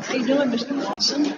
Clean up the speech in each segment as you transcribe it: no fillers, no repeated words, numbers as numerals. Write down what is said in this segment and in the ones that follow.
How you doing, Mr. Watson?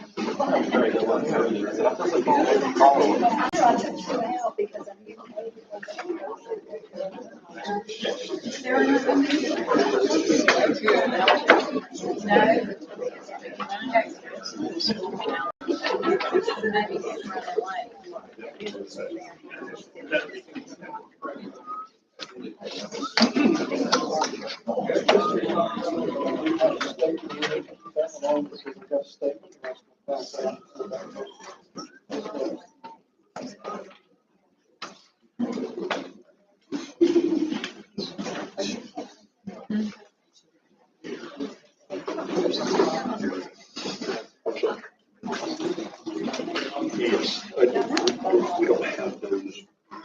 We don't have those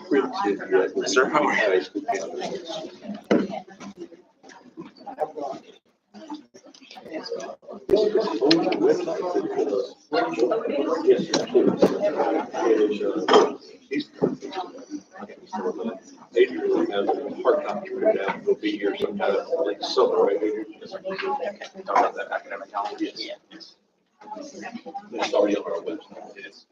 printed yet. Sir, how are you? High school candidates. They really have a hard time printed out. They'll be here sometime like summer, right? Talk about that academic calendar. Yes. It's already on our website. Yes.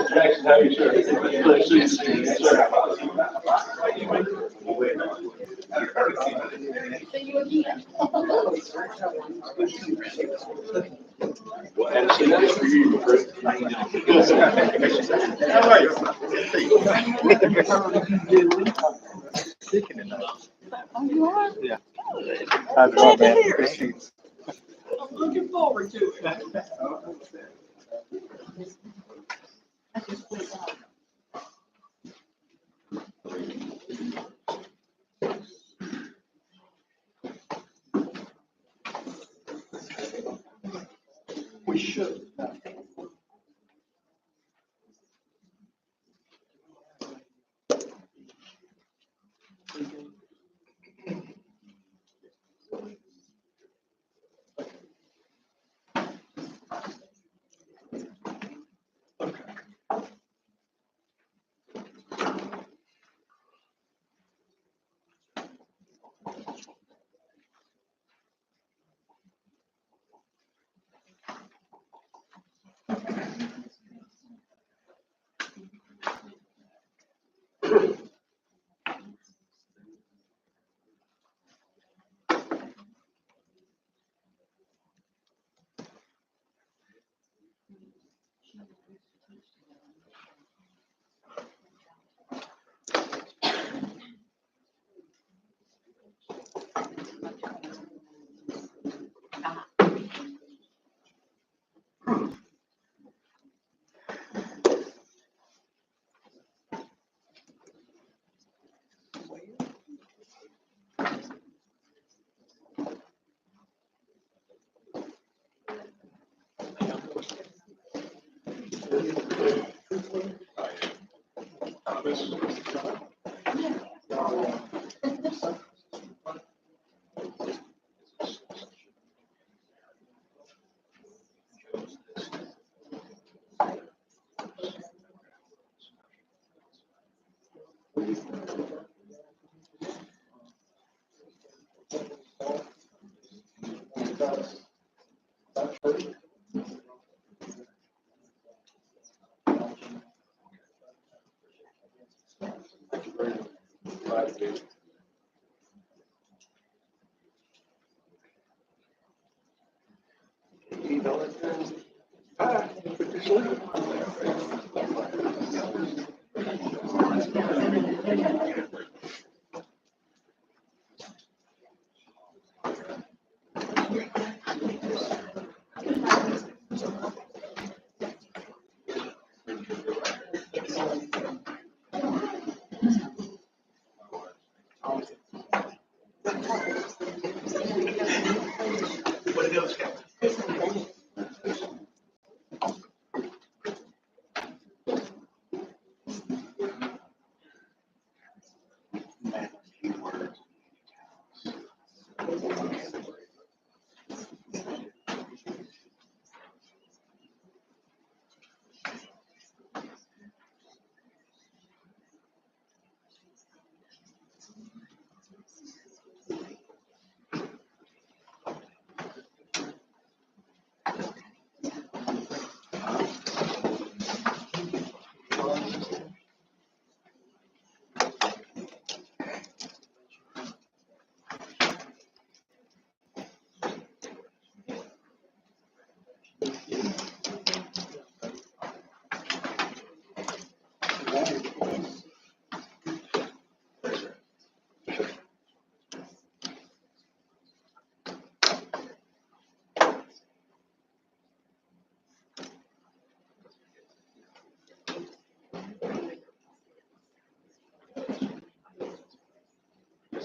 Jackson, how are you, sir? Pleasure to see you, sir. Well, and so that's for you, Chris. How are you? Oh, you are? Yeah. I'm glad to hear it. I'm looking forward to it. I just went out. We should.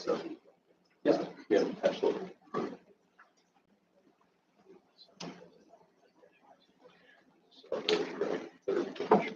So, Yeah. yeah, absolutely. So, third page.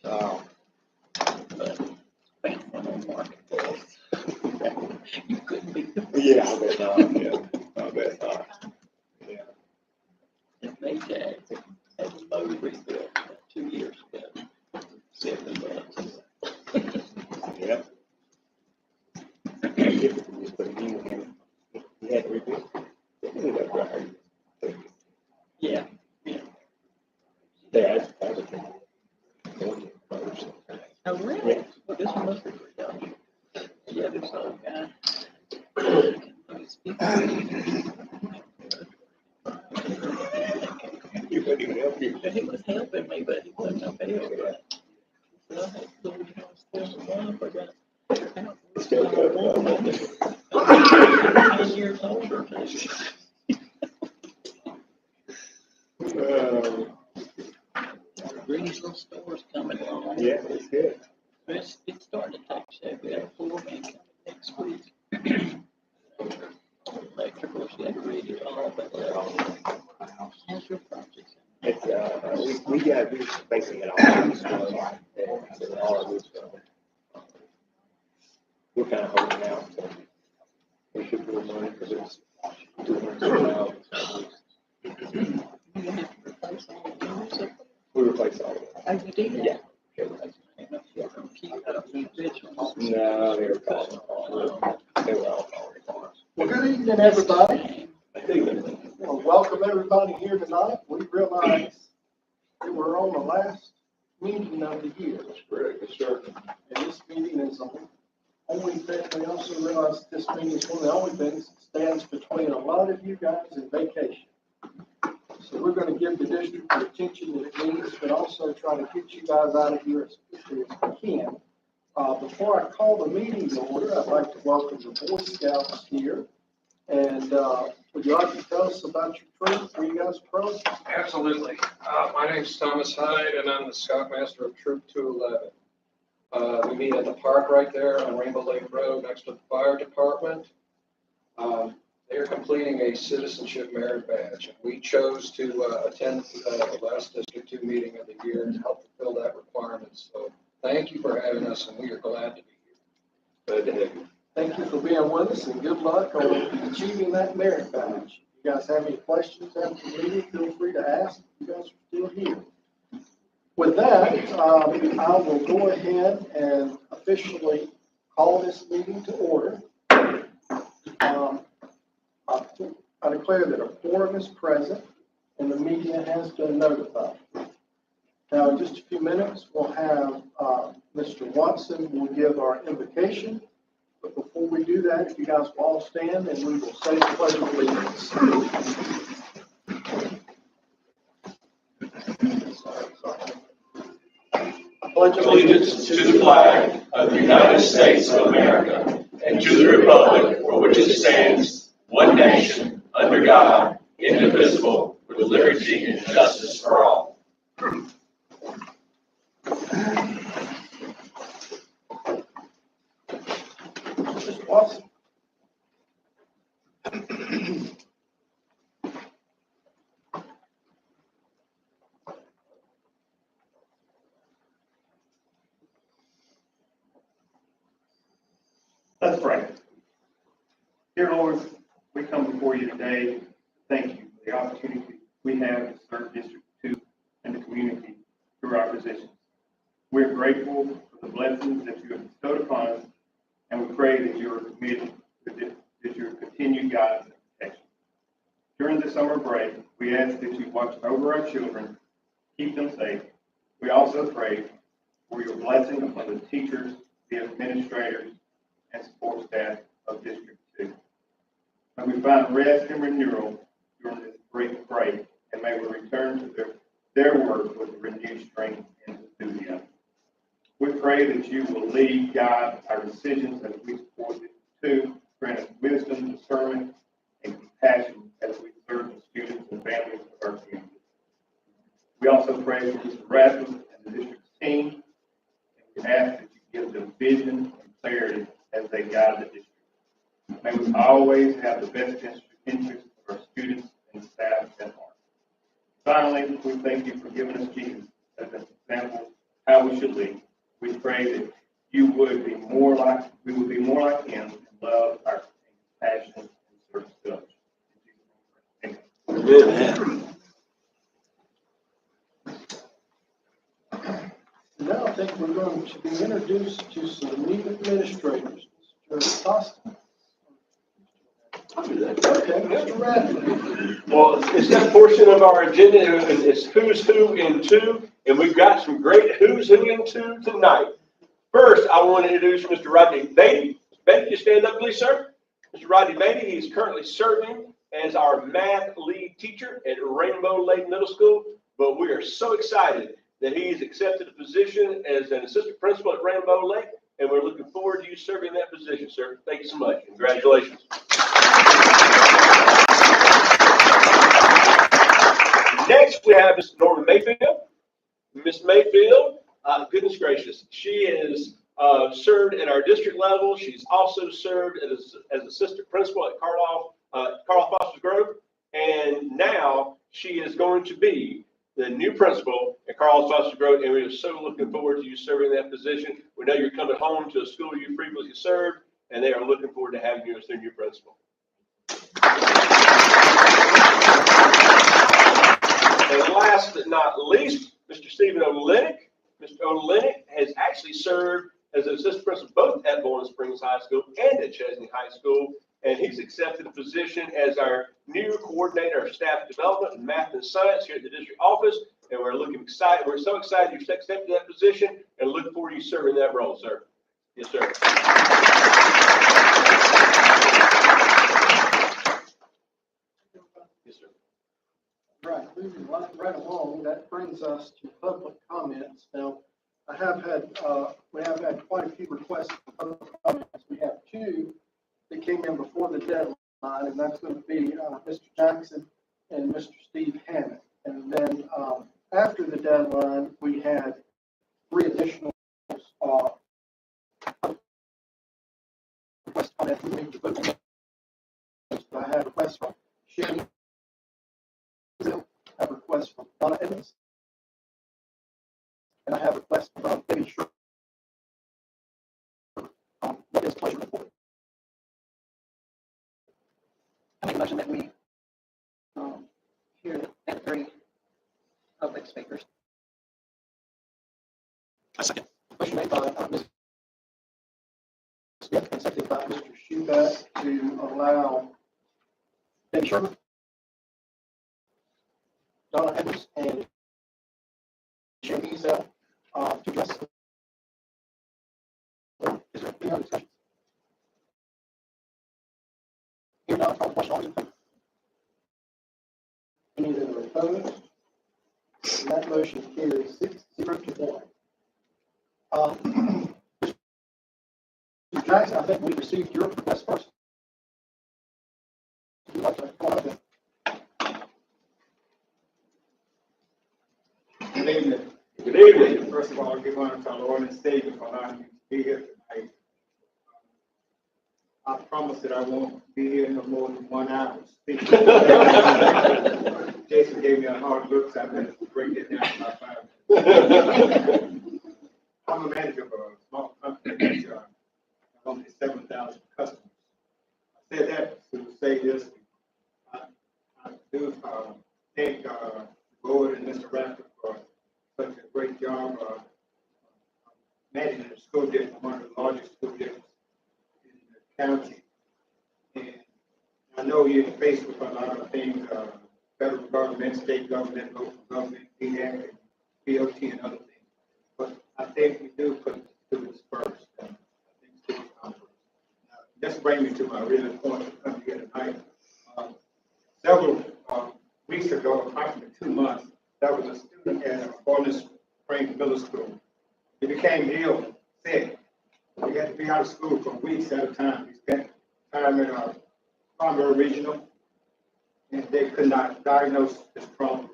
Oh. You couldn't be. Yeah, I bet not, yeah, I bet not. Yeah. And they had a motor rebuilt about 2 years ago. $70. Yeah. Just put it in, he had to rebuild. It ended up right. Yeah, yeah. Yeah, I was thinking. Oh, really? Well, this one must be pretty young. Yeah, this old guy. You couldn't even help you. He was helping me, but he wasn't no help. So I had to go downstairs and run, I got out. Still good. 10 years older too. Greensville store's coming along. Yeah, it's good. It's starting to take shape. We have a foreman coming next week. Electrical, she had to read it all, but how's your project? It's, we got, we're basically it all. So all of this, we're kind of holding out, so we should do money because it's $200,000. You have to replace all the windows. We replaced all of it. Oh, you did? Yeah. No, they were falling apart. They were all falling apart. Well, good evening, everybody. Anyway, Well, welcome everybody here tonight. We realize that we're on the last meeting of the year. That's correct, yes, sir. And this meeting is the only thing, we also realize this meeting is one of the only things that stands between a lot of you guys and vacation. So we're going to give the district the attention that it needs, but also try to get you guys out of here as quickly as we can. Before I call the meeting to order, I'd like to welcome the Boy Scouts here. And would you like to tell us about your troop, where you guys are from? Absolutely. My name's Thomas Hyde, and I'm the Scoutmaster of Troop 211. We meet at the park right there on Rainbow Lake Road next to the fire department. They're completing a citizenship merit badge, and we chose to attend the last District 2 meeting of the year to help fulfill that requirement. So thank you for having us, and we are glad to be here. Glad to have you. Thank you for being with us and good luck on achieving that merit badge. If you guys have any questions after the meeting, feel free to ask. You guys are still here. With that, I will go ahead and officially call this meeting to order. I declare that a quorum is present and the media has been notified. Now, in just a few minutes, we'll have Mr. Watson will give our invocation. But before we do that, if you guys will all stand and we will say the pledge of allegiance. Pledge of Allegiance to the flag of the United States of America and to the republic for which it stands, one nation, under God, indivisible, with liberty and justice for all. Mr. Watson. Let's pray. Dear Lord, we come before you today. Thank you for the opportunity we have to serve District 2 and the community through our positions. We're grateful for the blessings that you have bestowed upon us, and we pray that you are committed to your continued guidance and protection. During the summer break, We ask that you watch over our children, keep them safe. We also pray for your blessing upon the teachers, the administrators, and support staff of District 2. May we find rest and renewal during this great break, and may we return to their work with renewed strength and enthusiasm. We pray that you will lead, guide our decisions as we support this too, grant us wisdom, discernment, and compassion as we serve the students and families of our community. We also pray for Mr. Rasmus and the district's team, and we ask that you give them vision and clarity as they guide the district. May we always have the best interest of our students and staff at heart. Finally, we thank you for giving us Jesus as an example of how we should lead. We pray that we would be more like him and love our passion and service to others. Amen. Now I think we're going to be introduced to some new administrators. Mr. Austin. Okay, Mr. Radley. Well, it's that portion of our agenda, it's who's who in two, and we've got some great who's who in two tonight. First, I want to introduce Mr. Rodney Beatty. Beatty, you stand up, please, sir. Mr. Rodney Beatty, he's currently serving as our math lead teacher at Rainbow Lake Middle School, but we are so excited that he's accepted a position as an assistant principal at Rainbow Lake, and we're looking forward to you serving that position, sir. Thank you so much. Congratulations. Next, we have Mr. Norman Mayfield. Miss Mayfield, goodness gracious, she has served at our district level. She's also served as assistant principal at Carl Foster Grove, and now she is going to be the new principal at Carl Foster Grove, and we are so looking forward to you serving that position. We know you're coming home to a school you previously served, and they are looking forward to having you as their new principal. And last but not least, Mr. Stephen Olenek. Mr. Olenek has actually served as an assistant principal both at Bowling Springs High School and at Chesney High School, and he's accepted a position as our new coordinator of staff development in math and science here at the district office, and we're excited. We're so excited you've accepted that position, and look forward to you serving that role, sir. Yes, sir. Yes, sir. Right, moving right along, that brings us to public comments. Now, we have had quite a few requests for public comments. We have two that came in before the deadline, and that's going to be Mr. Jackson and Mr. Steve Hammond. And then after the deadline, we had three additional request comments. I had a request from Shannon. I have a request from Donna Evans. And I have a request from Debbie Shore. What is pleasure report? I make a motion that we hear the three public speakers. I second. Motion made by Ms. Smith and seconded by Mr. Shuback to allow Debbie Sherman, Donna Evans, and Shannon Ezel to address. Is there any other discussion? Here now, call the question. All those in favor? Any that are opposed? And that motion carries 6-0 to 1. Mr. Jackson, I think we received your request first. Would you like to come on up then? Good evening. Good evening. First of all, give honor to our Lord and Savior for allowing me to be here tonight. I promise that I won't be here no more than 1 hour speaking. Jason gave me a hard look, so I had to break it down to about 5 minutes. I'm a manager of a small company which have only 7,000 customers. I said that to say this. I do thank the board and Mr. Radford for such a great job managing the school district, one of the largest school districts in the county. And I know you're faced with a lot of things federal government, state government, local government, DHEC, BOT, and other things. But I think we do put students first. And I think students come first. Now, this brings me to my real point to come here tonight. Several weeks ago, approximately 2 months, there was a student at Borden Springs Middle School. He became ill, sick. He had to be out of school for weeks at a time. He spent time in Conroe Regional, and they could not diagnose his problem.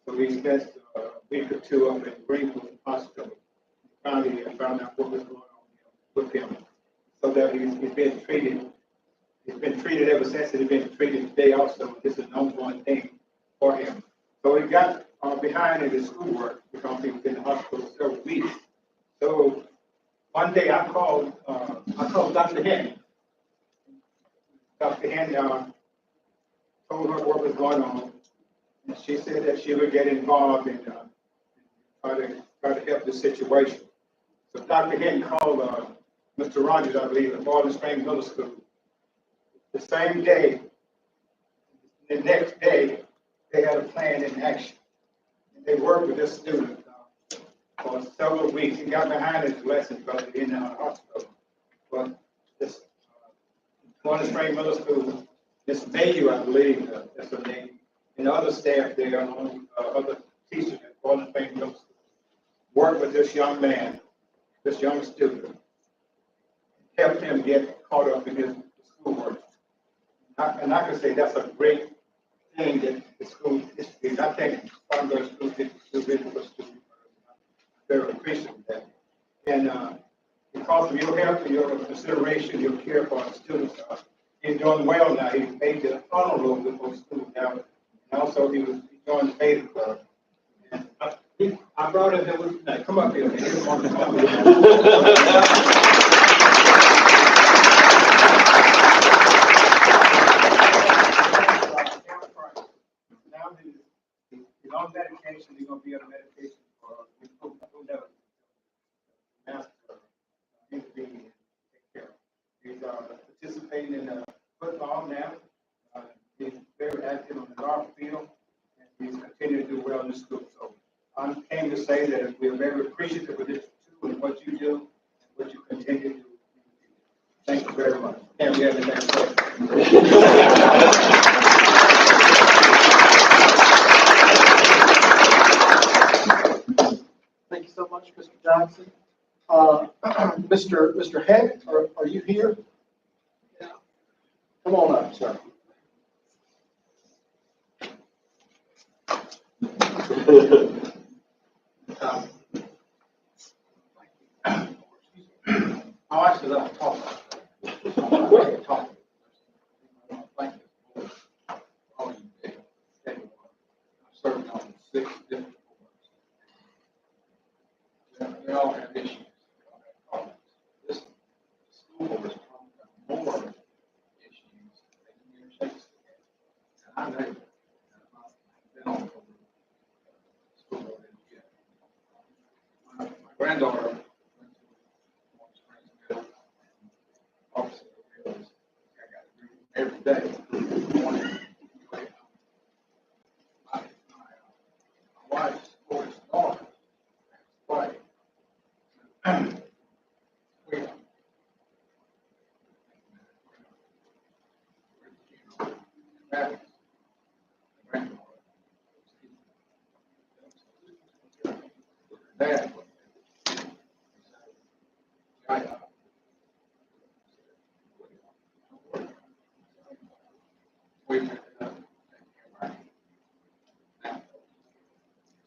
So he spent a week or two up at Greenwood Hospital. Finally, found out what was going on with him, so that he's been treated. He's been treated ever since. He's been treated today also. This is an ongoing thing for him. So he got behind in his schoolwork because he was in the hospital several weeks. So one day I called Dr. Henry. Dr. Henry told her what was going on, and she said that she would get involved and try to help the situation. So Dr. Henry called Mr. Rogers, I believe, at Borden Springs Middle School. The same day, the next day, they had a plan in action. And they worked with this student for several weeks. He got behind his lessons because he was in the hospital. But this Borden Springs Middle School, Miss Mayu, I believe, that's her name, and other staff there, along other teachers at Borden Springs Middle School, worked with this young man, this young student, helped him get caught up in his schoolwork. And I can say that's a great thing that the school is. I think Conroe School did really for students. Very appreciative of that. And because of your help and your consideration, your care for our students, he's doing well now. He made the honor roll before school now. And also he joined the Beta Club. And I brought him there with me. Come up here. Man. He didn't want to come here. He's on medication. He's going to be on medication for who knows. Master intervening and take care of. He's participating in football now. He's very active on the golf field, and he's continuing to do well in the school. So I came to say that we are very appreciative of this too, and what you do and what you continue to do. Thank you very much. And we have the next question. Thank you so much, Mr. Johnson. Mr. Heck, are you here? Yeah. Come on up, sir. Oh, I said I'll talk. Talk. Thank you. All you did. I've served on 6 different boards. They all have issues. They all have problems. This school board is probably more issues than you shakes. And I know that. I've been on the school board yet. My granddaughter went to Warm Springs Middle. Obviously, I got to read every day. Morning. My wife's oldest daughter, wife.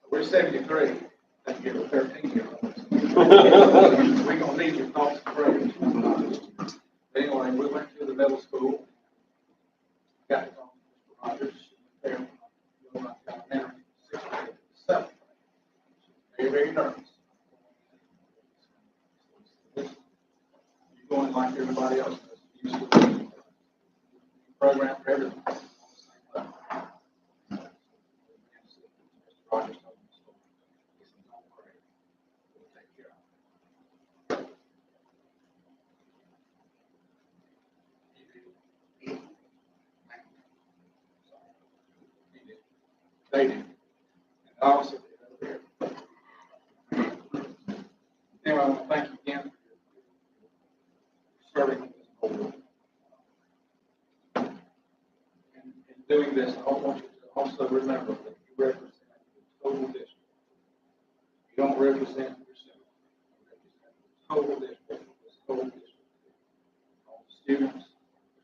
We're 73. Let's give a 13-year-old. We're going to need your thoughts and prayers. Anyway, we went to the middle school. Got to talk to Mr. Rogers. There, documentary, 6th grade, 7th grade. Very, very nervous. You're going like everybody else does. You should program for everything. Rogers told me so. He said, don't worry. We'll take care of it. He did. they did. And I also did over here. Anyway, I want to thank you again for serving on this board. And in doing this, I want you to also remember that you represent the total district. You don't represent yourself. You represent the total district, this whole district. All the students,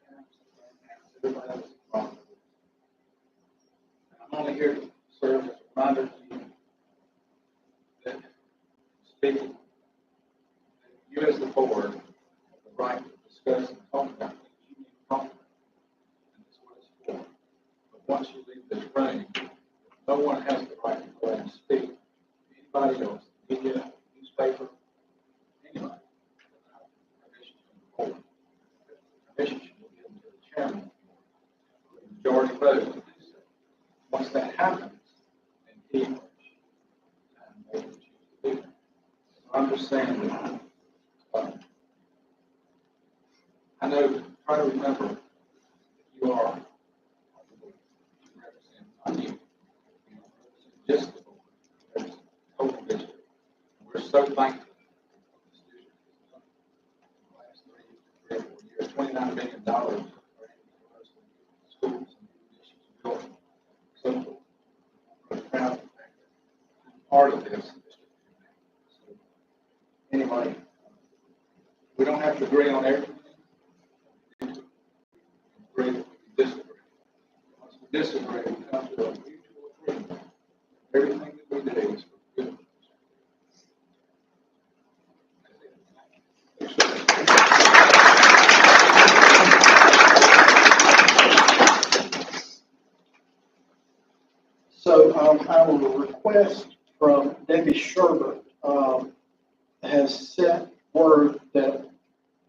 parents, everybody else involved. I'm only here to serve as a reminder to you that speaking, that you as the board have the right to discuss and talk about things you need to talk about. And that's what it's for. But once you leave this room, no one has the right to go and speak to anybody else, media, newspaper, anybody, without permission from the board. Permission should be given to the chairman. The majority vote to do so. Once that happens, then he or she may choose to do that. So I'm just saying that, I know, try to remember that you are, you represent not you. You don't represent just the board, you represent the total district. And we're so thankful for this district has done in the last 3 or 4 years, $29 million for schools and additions and buildings. So I'm really proud of the fact that I'm part of this district. So anyway, we don't have to agree on everything. We agree that we disagree. Once we disagree, we come to a mutual agreement. Everything that we do is for good. So I will request from Debbie Sherbert, has sent word that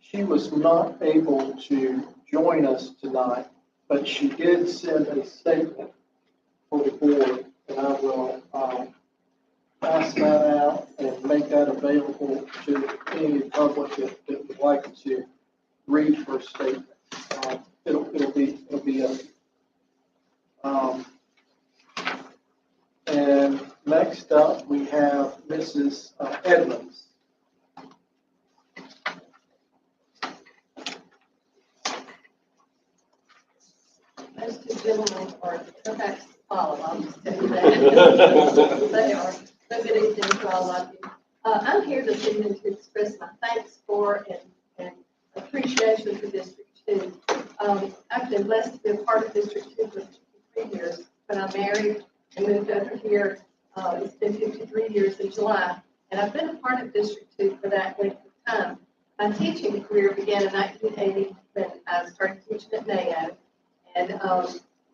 she was not able to join us tonight, but she did send a statement for the board, and I will pass that out and make that available to any public that would like to read her statement. It'll be up. And next up, we have Mrs. Edmonds. Those two gentlemen are perfect to follow, I'll just tell you that. They are. So good evening to all of you. I'm here this evening to express my thanks for and appreciation for District 2. I've been blessed to be a part of District 2 for 53 years. When I married and moved over here, it's been 53 years in July, and I've been a part of District 2 for that length of time. My teaching career began in 1980 when I started teaching at Mayo, and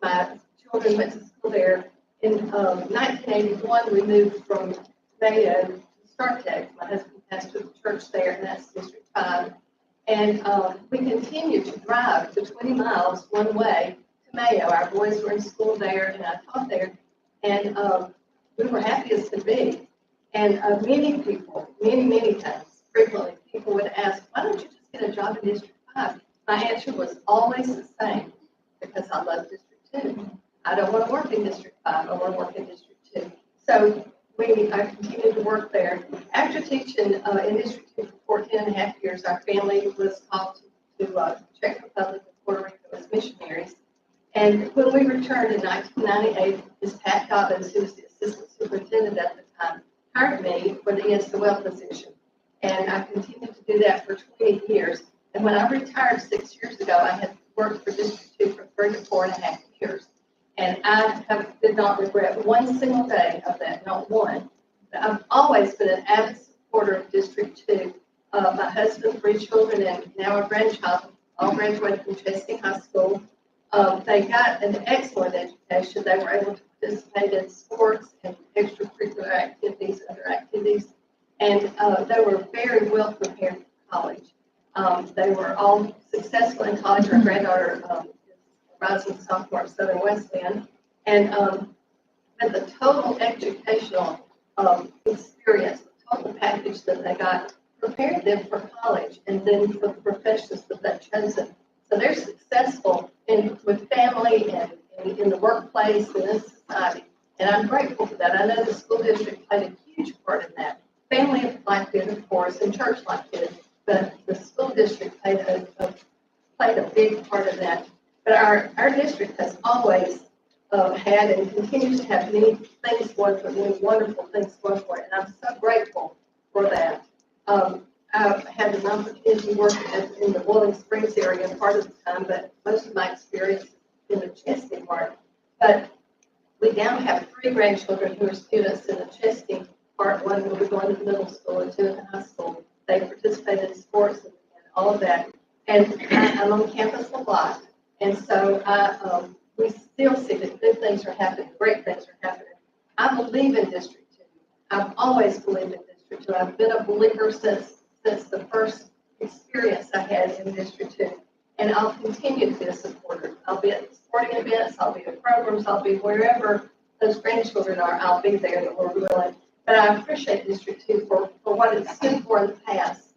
my children went to school there. In 1981, we moved from Mayo to Startex. My husband pastored the church there, and that's District 5. And we continued to drive the 20 miles one way to Mayo. Our boys were in school there, and I taught there. And we were happy as could be. And many people, many times, frequently, people would ask, why don't you just get a job in District 5? My answer was always the same, because I love District 2. I don't want to work in District 5, I want to work in District 2. So I continued to work there. After teaching in District 2 for 14 and a half years, our family was called to Czech Republic and Puerto Rico as missionaries. And when we returned in 1998, Ms. Pat Dobbins, who was the assistant superintendent at the time, hired me for the ESOL position. And I continued to do that for 20 years. And when I retired 6 years ago, I had worked for District 2 for 34 and a half years. And I did not regret one single day of that, not one. I've always been an avid supporter of District 2. My husband, 3 children, and now a grandchild, all graduated from Chesney High School. They got an excellent education. They were able to participate in sports and extracurricular activities, other activities, and they were very well prepared for college. They were all successful in college. Our granddaughter is a rising sophomore at Southern Wesleyan, and the total educational experience, the total package that they got prepared them for college and then for the professions that they've chosen. So they're successful with family and in the workplace and in society. And I'm grateful for that. I know the school district played a huge part in that. Family life did, of course, and church life did, but the school district played a big part of that. But our district has always had and continues to have many things going for it, many wonderful things going for it, and I'm so grateful for that. I've had an opportunity to work in the Boiling Springs area part of the time, but most of my experience in the Chesney part. But we now have 3 grandchildren who are students in the Chesney part. One will be going to middle school and 2 in high school. They participate in sports and all of that. And I'm on campus a lot. And so we still see that good things are happening, great things are happening. I believe in District 2. I've always believed in District 2. I've been a believer since the first experience I had in District 2. And I'll continue to be a supporter. I'll be at sporting events, I'll be at programs, I'll be wherever those grandchildren are, I'll be there, the Lord willing. But I appreciate District 2 for what it stood for in the past,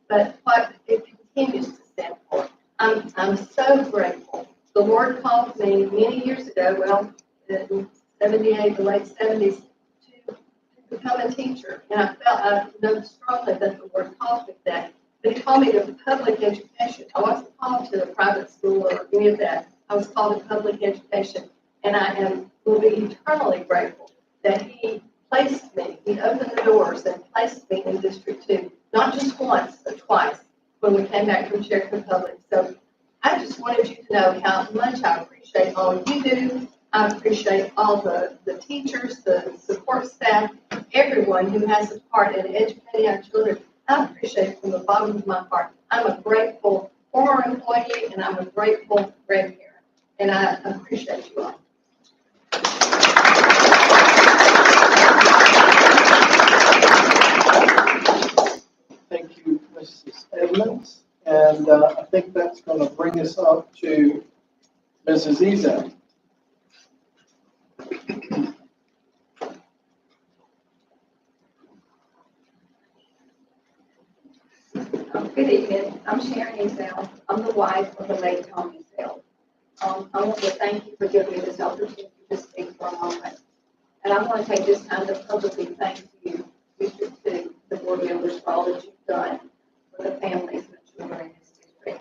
but what it continues to stand for. I'm so grateful. The Lord called me many years ago, well, in 78, the late 70s, to become a teacher. And I know strongly that the Lord called me to that. But He called me to public education. I wasn't called to a private school or any of that. I was called to public education. And I will be eternally grateful that He placed me. He opened the doors and placed me in District 2, not just once, but twice when we came back from Czech Republic. So I just wanted you to know how much I appreciate all you do. I appreciate all the teachers, the support staff, everyone who has a part in educating our children. I appreciate it from the bottom of my heart. I'm a grateful former employee and I'm a grateful grandparent. And I appreciate you all. Thank you, Mrs. Edmonds. And I think that's going to bring us up to Mrs. Ezak. Good evening. I'm Sharon Ezell. I'm the wife of the late Tommy Ezell. I want to thank you for giving me this opportunity to speak for a moment. And I want to take this time to publicly thank you, District 2, the board members, for all that you've done for the families and the children in this district.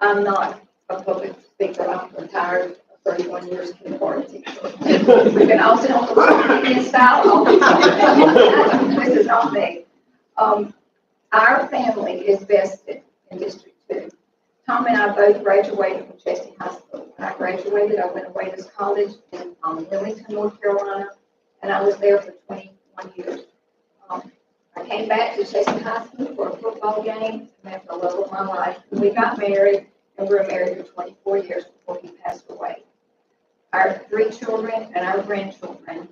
I'm not a public speaker. I'm retired of 31 years kindergarten teacher. We can all sit on the media style all the time. This is not me. Our family is vested in District 2. Tom and I both graduated from Chesney High School. When I graduated, I went away to college in Wilmington, North Carolina, and I was there for 21 years. I came back to Chesney High School for a football game, and met the love of my life. We got married, and we were married for 24 years before he passed away. Our 3 children and our grandchildren,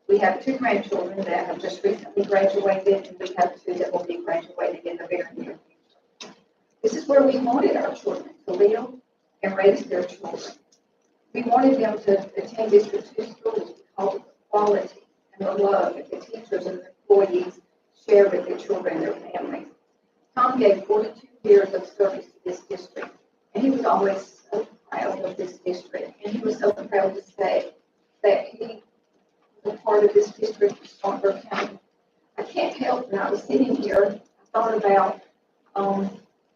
we have 2 grandchildren that have just recently graduated, and we have 2 that will be graduating in the very near future. This is where we wanted our children to live and raise their children. We wanted them to attend District 2 schools because of the quality and the love that the teachers and the employees share with their children and their families. Tom gave 42 years of service to this district, and he was always so proud of this district, and he was so proud to say that he was a part of this district of Spartanburg County. I can't help when I was sitting here, I thought about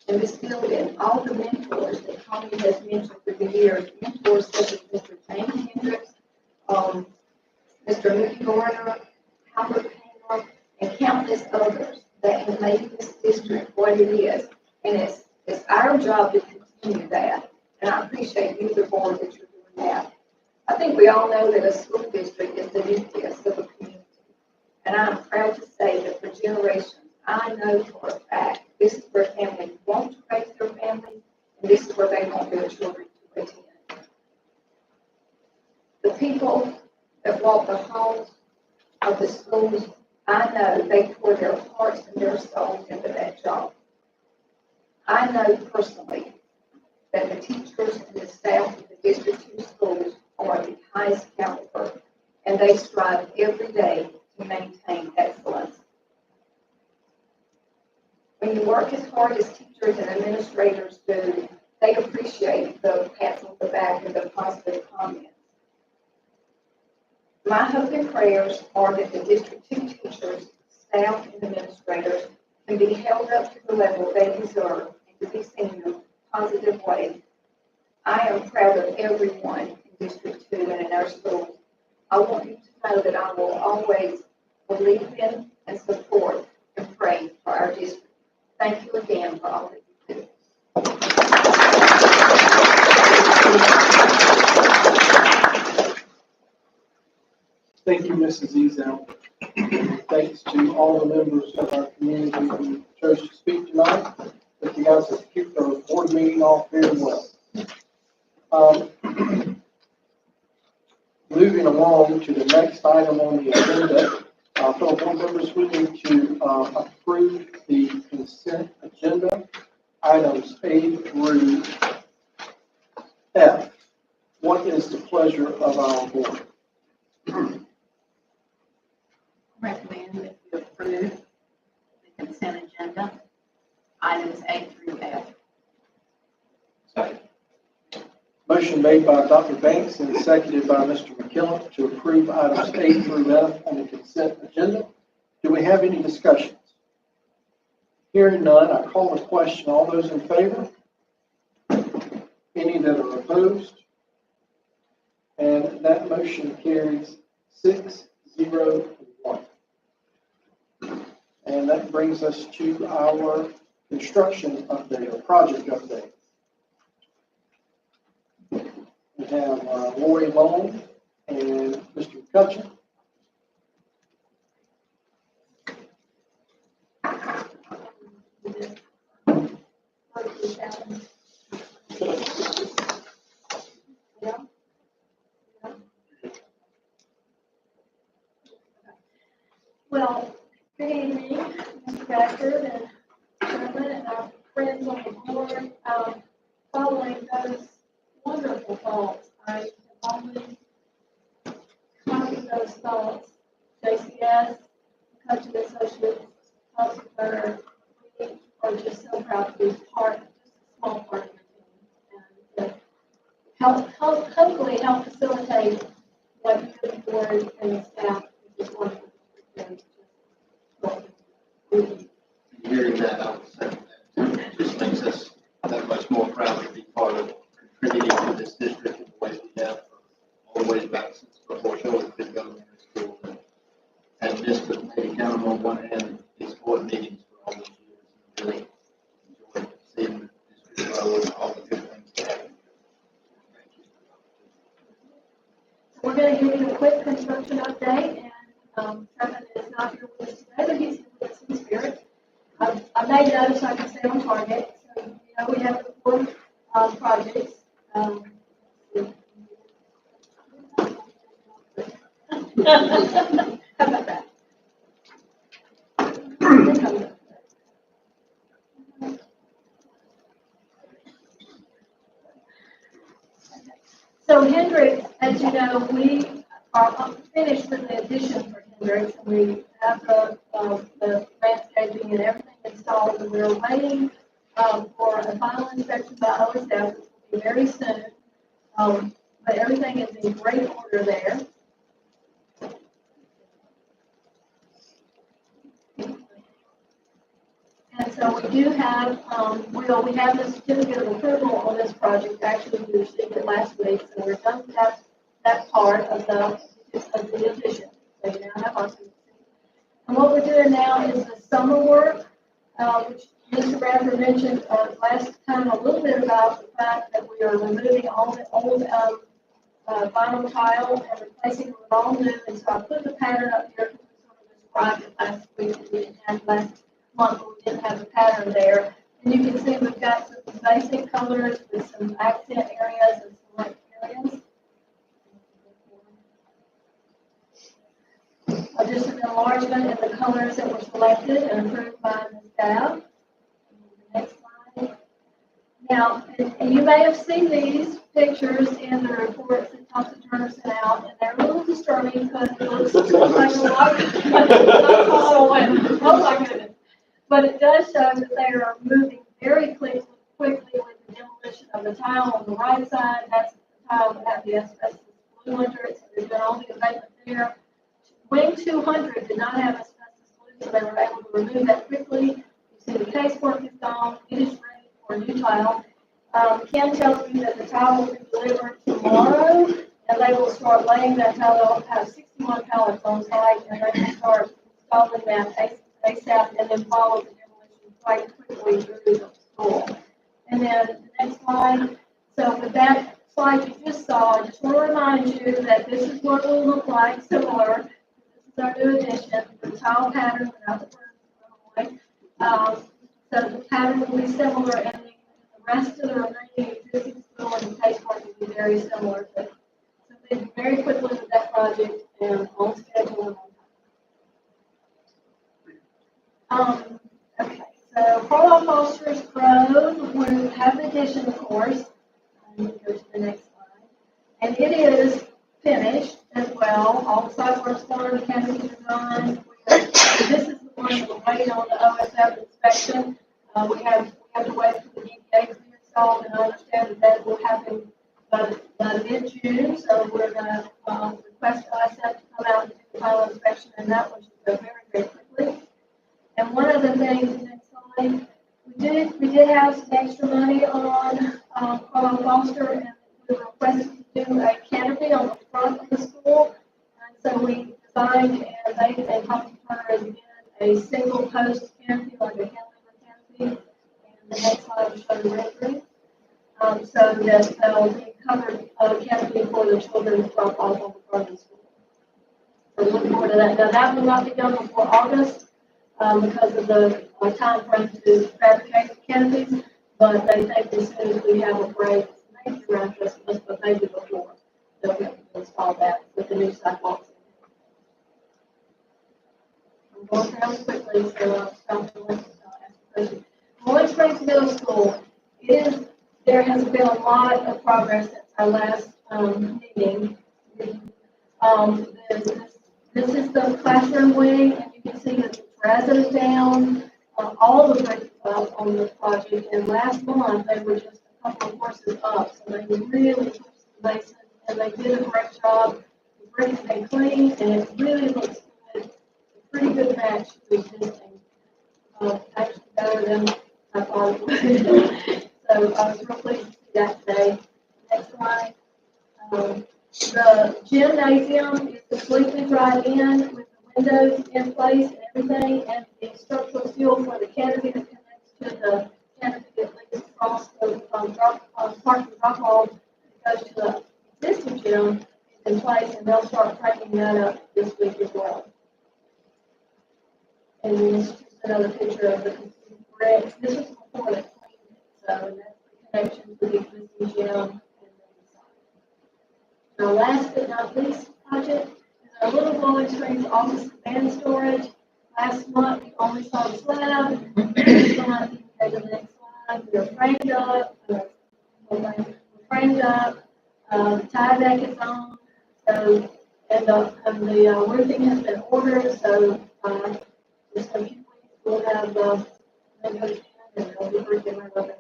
in this building, all the mentors that Tommy has mentioned for the years, mentors such as Mr. James Hendricks, Mr. Moody Garner, Albert Painter, and countless others that have made this district what it is. And it's our job to continue that. And I appreciate you, the board, that you're doing that. I think we all know that a school district is the nucleus of a community. And I'm proud to say that for generations, I know for a fact this is where families want to raise their families, and this is where they want their children to attend. The people that walk the halls of the schools, I know they pour their hearts and their souls into that job. I know personally that the teachers and the staff of the District 2 schools are the highest caliber, and they strive every day to maintain excellence. When you work as hard as teachers and administrators do, they appreciate the pats on the back and the positive comments. My hope and prayers are that the District 2 teachers, staff, and administrators can be held up to the level they deserve and to be seen in a positive way. I am proud of everyone in District 2 and in our schools. I want you to know that I will always believe in and support and pray for our district. Thank you again for all that you do. Thank you, Mrs. Ezell. Thanks to all the members of our community who chose to speak tonight. But you guys have kicked our board meeting off very well. Moving along to the next item on the agenda, fellow board members, we need to approve the consent agenda, items A through F. What is the pleasure of our board? Recommend that you approve the consent agenda, items A through F. Second. Motion made by Dr. Banks and seconded by Mr. McKillop to approve items A through F on the consent agenda. Do we have any discussions? Hearing none, I call the question. All those in favor? Any that are opposed? And that motion carries 6-0-1. And that brings us to our construction update or project update. We have Lori Long and Mr. McCutcheon. Well, good evening, Mr. Bradford and Chairman and our friends on the board. Following those wonderful thoughts, I can only copy those thoughts. JCS, Coaching Associates, Coach, we are just so proud to be part, just a small part of the team. And hopefully help facilitate what you, the board, and the staff is wonderful. Hearing that, I would say that it just makes us that much more proud to be part of contributing to this district in the way we have all the way back since before Children's been elementary school. And just to maybe count them on one hand, these board meetings for all these years, and really enjoy seeing the district grow and all the good things that happen. We're going to give you a quick construction update, and Trevor is not here with us today, but he's here with us in spirit. I made notes so I can stay on target. So, you know, we have the 4 projects. How about that? So Hendricks, as you know, we are finished with the addition for Hendricks, and we have the landscaping and everything installed, and we're waiting for a final inspection by OSF, which will be very soon. But everything is in great order there. And so we do have, we have the certificate of approval on this project. Actually, we received it last week, so we're done with that part of the addition. So you now have occupancy. And what we're doing now is the summer work, which Mr. Bradford mentioned last time a little bit about the fact that we are removing all the old vinyl tile and replacing it with all new. And so I put the pattern up here because we sort of described it last week. We didn't have last month, we didn't have the pattern there. And you can see we've got some basic colors with some accent areas and select areas. Just an enlargement in the colors that were selected and approved by the staff. Next slide. Now, and you may have seen these pictures in the reports that Thompson Turner sent out, and they're a little disturbing because it looks like a lot of oh my goodness. But it does show that they are moving very quickly with the demolition of the tile on the right side. That's the tile that had the asbestos 200, so there's been all the abatement there. Wing 200 did not have asbestos loose, so they were able to remove that quickly. You see the casework is gone, it is ready for a new tile. Ken tells me that the tile will be delivered tomorrow, and they will start laying that tile. They'll have 61 pallets on site, and they will start installing that ASAP, and then follow the demolition quite quickly through the school. And then the next slide. So with that slide you just saw, I just want to remind you that this is what it will look like, similar. This is our new addition, the tile pattern without the burn. So the pattern will be similar, and the rest of the remaining existing school and the casework will be very similar. So they did very quickly with that project and on schedule and on time. Okay, so Carlisle Foster's Grove, we have an addition, of course. Go to the next slide. And it is finished as well. All the sidewalks done, the canopies are done. This is the one that we're waiting on the OSF inspection. We have to wait for the EPA to be installed, and I understand that will happen by mid-June. So we're going to request OSF to come out and do the final inspection, and that one should go very, very quickly. And one other thing, the next slide, we did have some extra money on Carlisle Foster, and we requested to do a canopy on the front of the school. And so we designed and made a Hopkins Turner again a single post canopy, like a cantilever canopy. And the next slide will show the rendering. So that they'll be covered canopy for the children to drop off on the front of the school. So looking forward to that. Now that will not be done before August. Because of the time frame to fabricate the canopies, but they think as soon as we have a break, maybe around Christmas, but maybe before, they'll be able to install that with the new sidewalks. I'm going fairly quickly, so I'll stop to ask questions. Rolling Springs Middle School, there has been a lot of progress since our last meeting. This is the classroom wing, and you can see that the terrazzo's down, all the bricks up on the project, and last month they were just a couple of courses up, so they really pushed the basin, and they did a great job. The bricks have been clean, and it really looks good. A pretty good match to existing, actually better than I thought it would. So I was real pleased to see that today. Next slide. The gymnasium is completely dried in with the windows in place and everything, and the structural steel for the canopy that connects to the canopy that leads across the parking drop-off that goes to the existing gym is in place, and they'll start framing that up this week as well. And this is just another picture of the bricks. This was before they cleaned it, so that's the connection to the existing gym. Our last but not least project is our Little Rolling Springs office and storage. Last month, we only saw the slab. This month, you can go to the next slide. We are framed up. The tie deck is on. So, and the roofing has been ordered. So, just a few weeks, we'll have the negotiation and they'll be working right over.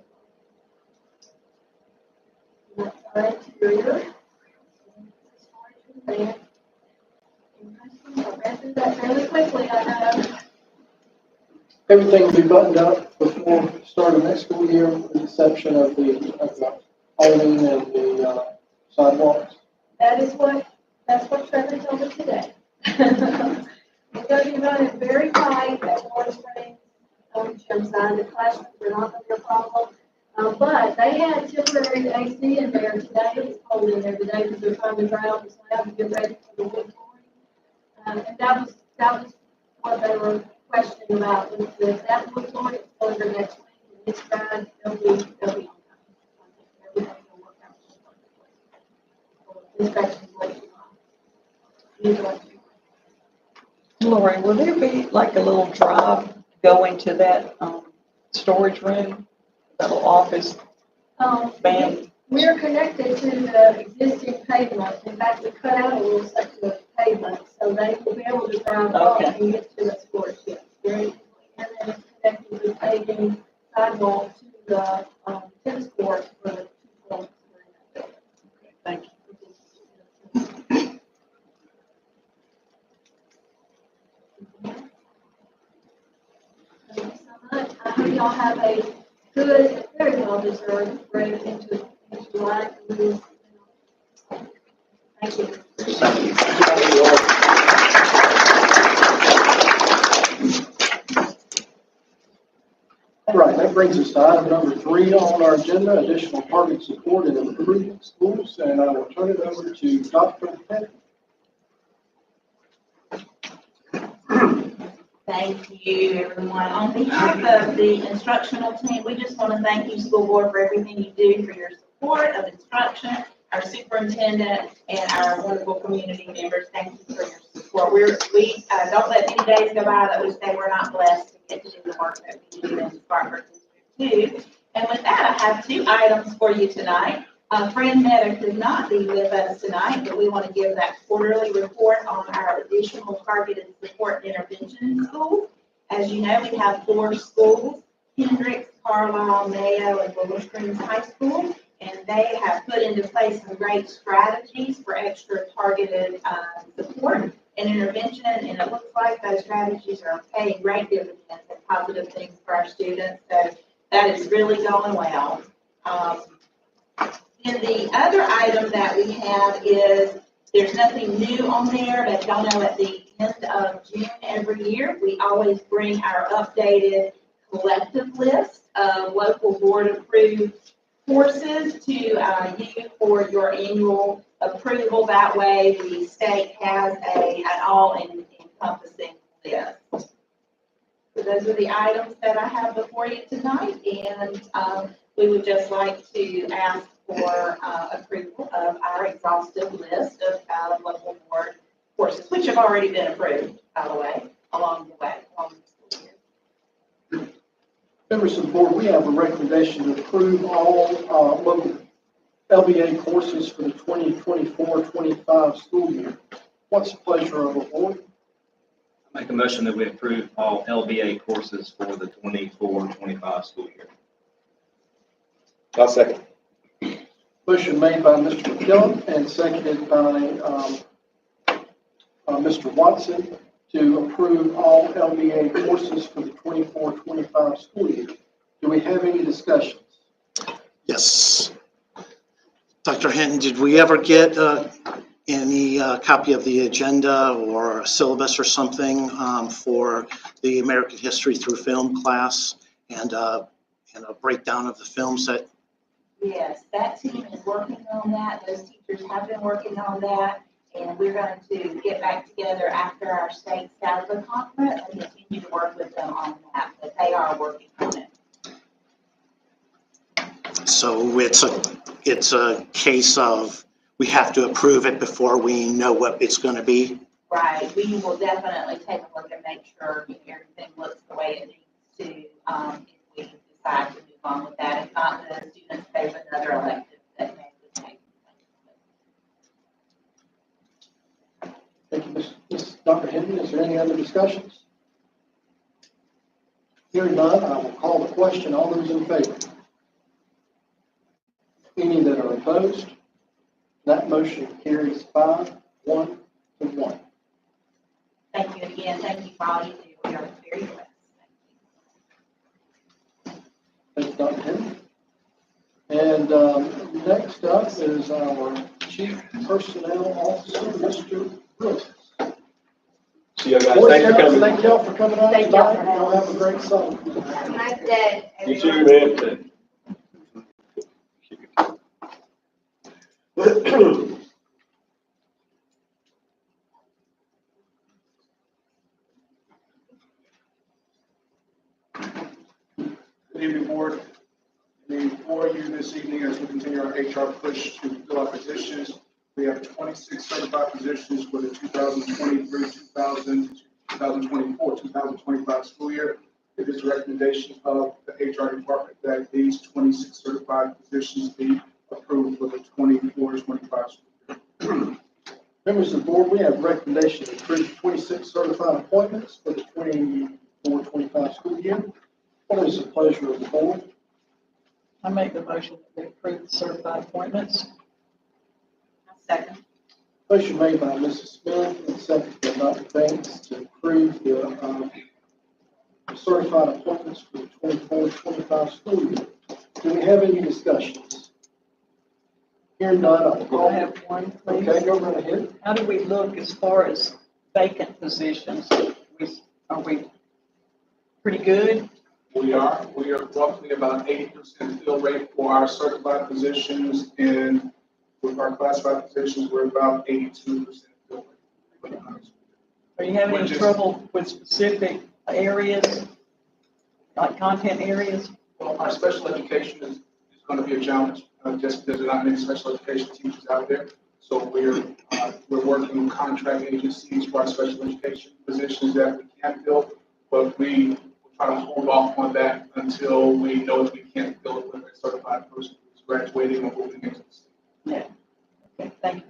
That's our interior. I ran through that fairly quickly, I know. Everything will be buttoned up before the start of next school year, with the exception of the awning and the sidewalks. That's what Trevor told me today. We're going to be running very tight at Warren Springs on the gym side. The classrooms are not going to be a problem. But they had temporary AC in there today. It's cold in there today because they're trying to dry out the slab and get ready for the wood flooring. And that was what they were questioning about. Was that wood flooring is over next week, and it's dried, they'll be on time. I think everything will work out just perfectly. Inspections later on. Lori, will there be like a little drive going to that storage room? Little office band. We're connected to the existing pavement. In fact, we cut out a little section of pavement, so they will be able to drive up and get to the storage shed very easily. And then it's connected with the paving sidewalk to the tennis court for the 2 floors. Thank you. all have a good, very well-deserved break into life. Thank you. All right, that brings us to item number 3 on our agenda, additional target support and improvement schools, and I will turn it over to Dr. Pettit. Thank you, everyone. On behalf of the instructional team, we just want to thank you, school board, for everything you do for your support of instruction, our superintendent, and our wonderful community members. Thank you for your support. We don't let any days go by that we say we're not blessed to get to do the work that we do in Spartanburg District 2. And with that, I have 2 items for you tonight. Fran Meta could not be with us tonight, but we want to give that quarterly report on our additional targeted support intervention schools. As you know, we have 4 schools, Hendricks, Carlisle, Mayo, and Willow Springs High School, and they have put into place some great strategies for extra targeted support and intervention, and it looks like those strategies are paying great dividends and positive things for our students, so that is really going well. And the other item that we have is, there's nothing new on there, but y'all know at the end of June every year, we always bring our updated collective list of local board approved courses to you for your annual approval. That way the state has an all-encompassing list. So those are the items that I have before you tonight, and we would just like to ask for approval of our exhaustive list of local board courses, which have already been approved, by the way, along the school year. Members of the board, we have a recommendation to approve all local LBA courses for the 2024-25 school year. What's the pleasure of the board? Make a motion that we approve all LBA courses for the 24-25 school year. I'll second. Motion made by Mr. McKillop and seconded by Mr. Watson to approve all LBA courses for the 24-25 school year. Do we have any discussions? Yes. Dr. Hinton, did we ever get any copy of the agenda or a syllabus or something for the American History through Film class and a breakdown of the films that? Yes, that team is working on that. Those teachers have been working on that, and we're going to get back together after our state SALVA conference and continue to work with them on that, but they are working on it. So it's a case of we have to approve it before we know what it's going to be? Right, we will definitely take a look and make sure everything looks the way it needs to, if we decide to move on with that. If not, the students face another elective that may take. Thank you, Ms. Dr. Hinton. Is there any other discussions? Hearing none, I will call the question. All those in favor? Any that are opposed? That motion carries 5-1 to 1. Thank you again. Thank you for all you do. We are very blessed. Thank you, Dr. Hinton. And next up is our Chief Personnel Officer, Mr. Brooks. See you guys. Boy Thanks for Scouts, coming. thank y'all for coming out Thank y'all tonight. for Y'all have a great summer. Have a nice day. You too, man. Good evening, board. Before you this evening, as we continue our HR push to fill our positions, we have 26 certified positions for the 2023-2024-2025 school year. It is a recommendation of the HR department that these 26 certified positions be approved for the 24-25 school year. Members of the board, we have a recommendation to approve 26 certified appointments for the 24-25 school year. What is the pleasure of the board? I make the motion that we approve the certified appointments. Second. Motion made by Mrs. Smith and seconded by Dr. Banks to approve the certified appointments for the 24-25 school year. Do we have any discussions? Hearing none, I'll I call. have one, please. Okay, go right ahead. How do we look as far as vacant positions? Are we pretty good? We are roughly about 80% fill rate for our certified positions, and with our classified positions, we're about 82% fill rate. Are you having We're any just- trouble with specific areas, like content areas? Well, our special education is going to be a challenge, just because there are not many special education teachers out there. So we're working with contract agencies for our special education positions that we can't fill, but we will try to hold off on that until we know that we can't fill it with a certified person who's graduating or moving into the state. Yeah. Okay, thank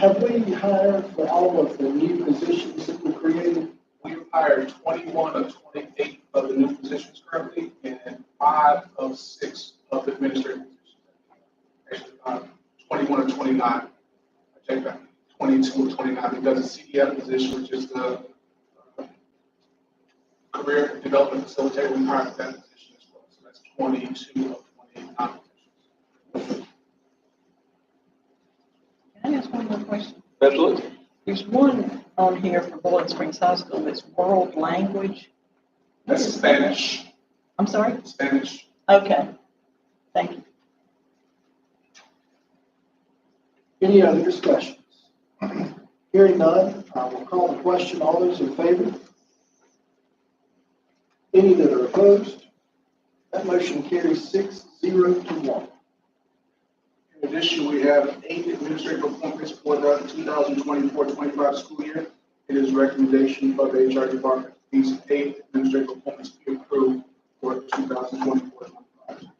Have we hired for all of the new positions that we created? We've hired 21 of 28 of the new positions currently, and 5 of 6 of the administrative positions. Actually, 21 or 29. I take back 22 or 29 because the CDF position, which is the career development facilitator, we hired that position as well. So that's 22 of 28 non-positions. Can I ask one more question? Absolutely. There's one on here for Bowling Springs High School that's world language. That's Spanish. I'm sorry? Spanish. Okay, thank you. Any other discussions? Hearing none, I will call the question. All those in favor? Any that are opposed? That motion carries 6-0 to 1. In addition, we have 8 administrative appointments for the 2024-25 school year. It is recommendation of the HR department. These 8 administrative appointments be approved for 2024-25.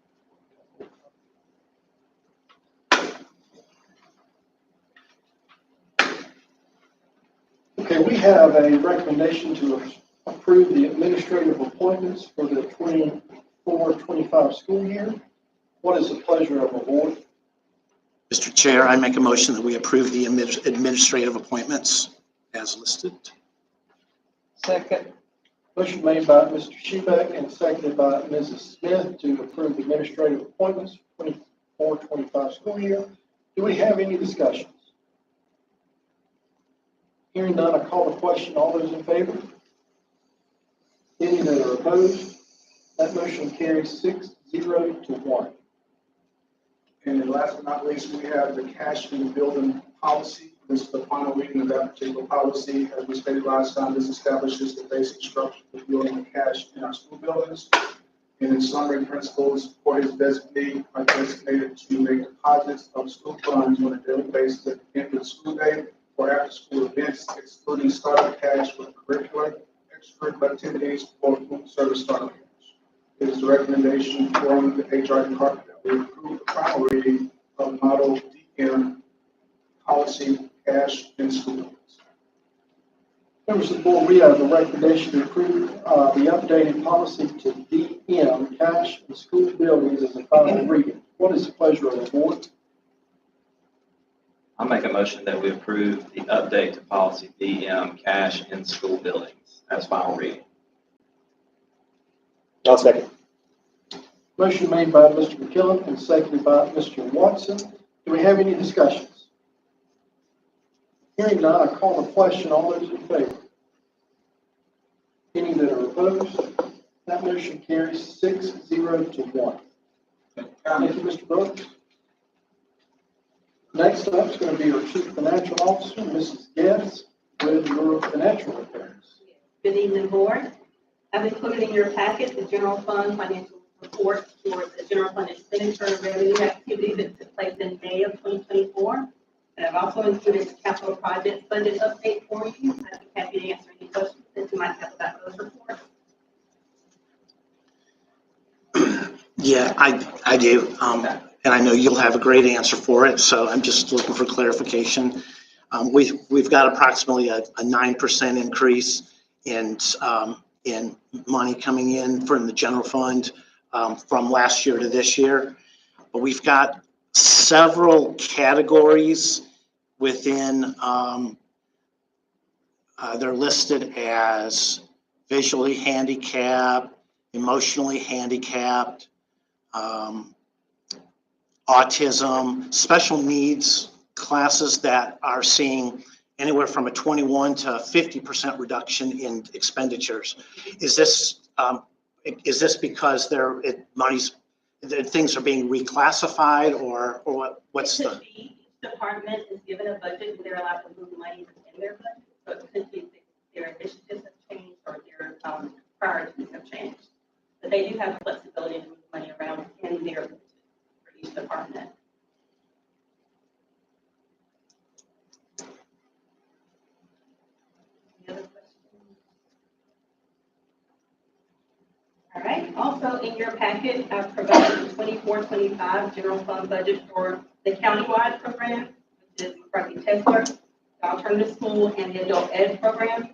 Okay, we have a recommendation to approve the administrative appointments for the 24-25 school year. What is the pleasure of the board? Mr. Chair, I make a motion that we approve the administrative appointments as listed. Second. Motion made by Mr. Shebeck and seconded by Mrs. Smith to approve the administrative appointments for 24-25 school year. Do we have any discussions? Hearing none, I call the question. All those in favor? Any that are opposed? That motion carries 6-0 to 1. And then last but not least, we have the cash in the building policy. This is the final reading of that particular policy. As we stated last time, this establishes the basic structure for dealing with cash in our school buildings. And in summary, principals or his designee are designated to make deposits of school funds on a daily basis at the end of the school day or after school events, excluding startup cash for curricular, extracurricular activities, or food service startup cash. It is the recommendation from the HR department that we approve the final reading of Model DM policy cash in school buildings. Members of the board, we have a recommendation to approve the updated policy to DM cash in school buildings as a final reading. What is the pleasure of the board? I'll make a motion that we approve the update to policy DM cash in school buildings as final reading. I'll second. Motion made by Mr. McKillop and seconded by Mr. Watson. Do we have any discussions? Hearing none, I call the question. All those in favor? Any that are opposed? That motion carries 6-0 to 1. Thank you, Mr. Brooks. Next up is going to be our Chief Financial Officer, Mrs. Guess, with your financial affairs. Good evening, board. I've included in your packet the general fund financial report for the general fund expenditure and revenue activity that took place in May of 2024. And I've also included the capital project budget update for you. I'd be happy to answer any questions that you might have about those reports. Yeah, I do. And I know you'll have a great answer for it, so I'm just looking for clarification. We've got approximately a 9% increase in money coming in from the general fund from last year to this year. But we've got several categories within They're listed as visually handicapped, emotionally handicapped, autism, special needs classes that are seeing anywhere from a 21 to 50% reduction in expenditures. Is this because things are being reclassified, or what's It the? could be, each department is given a budget, and they're allowed to move money within their budget. So it could be their initiatives have changed or their priorities have changed. But they do have flexibility to move money around in their budget for each department. Any other questions? All right, also in your packet, I've provided the 24-25 general fund budget for the countywide program, which is McCarthy Tesler, the alternative school, and the adult ed program.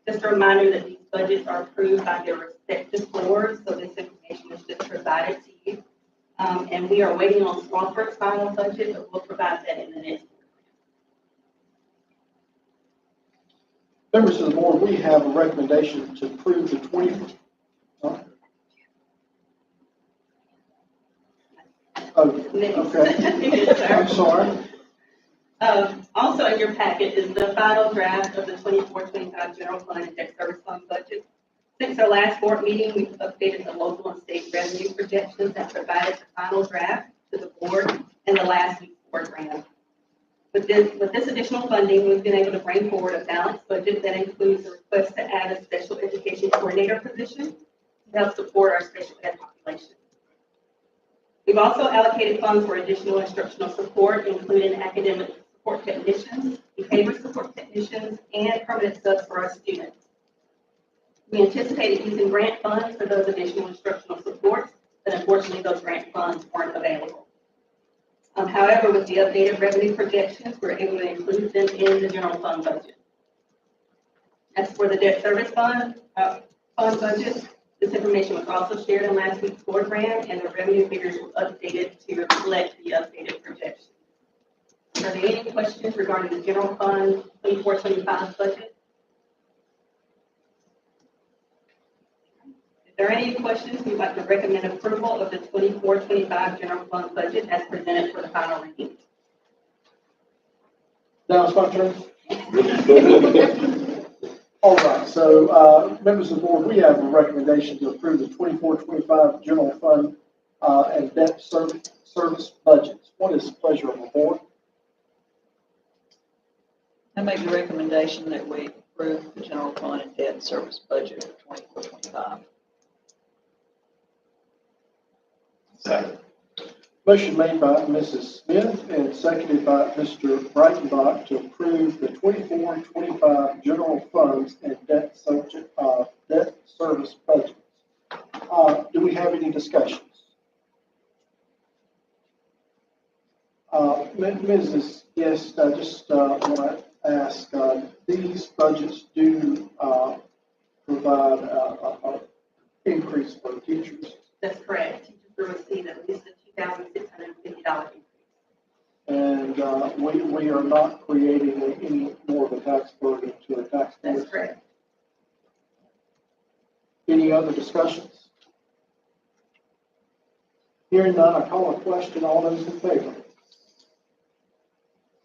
Just a reminder that these budgets are approved by their respective boards, so this information is just provided to you. And we are waiting on Swamp's final budget, but we'll provide that in the next. Members of the board, we have a recommendation to approve the 20. Oh, okay. I'm sorry. Also in your packet is the final draft of the 24-25 general fund and debt service fund budget. Since our last board meeting, we've updated the local and state revenue projections and provided the final draft to the board in the last week's board grant. With this additional funding, we've been able to bring forward a balanced budget that includes a request to add a special education coordinator position to help support our special ed population. We've also allocated funds for additional instructional support, including academic support technicians, behavior support technicians, and permanent subs for our students. We anticipated using grant funds for those additional instructional supports, but unfortunately those grant funds weren't available. However, with the updated revenue projections, we're able to include them in the general fund budget. As for the debt service fund budget, this information was also shared in last week's board grant, and the revenue figures were updated to reflect the updated projections. Are there any questions regarding the general fund 24-25 budget? If there are any questions, we'd like to recommend approval of the 24-25 general fund budget as presented for the final reading. Now it's my turn. All right, so members of the board, we have a recommendation to approve the 24-25 general fund and debt service budgets. What is the pleasure of the board? I make the recommendation that we approve the general fund and debt service budget for 24-25. Second. Motion made by Mrs. Smith and seconded by Mr. Breitenbach to approve the 24-25 general funds and debt service budgets. Do we have any discussions? Mrs. Yes, I just want to ask, these budgets do provide an increase for teachers. That's correct. Teachers will receive at least a $2,650 increase. And we are not creating any more of a tax burden to the taxpayers. That's correct. Any other discussions? Hearing none, I call a question. All those in favor?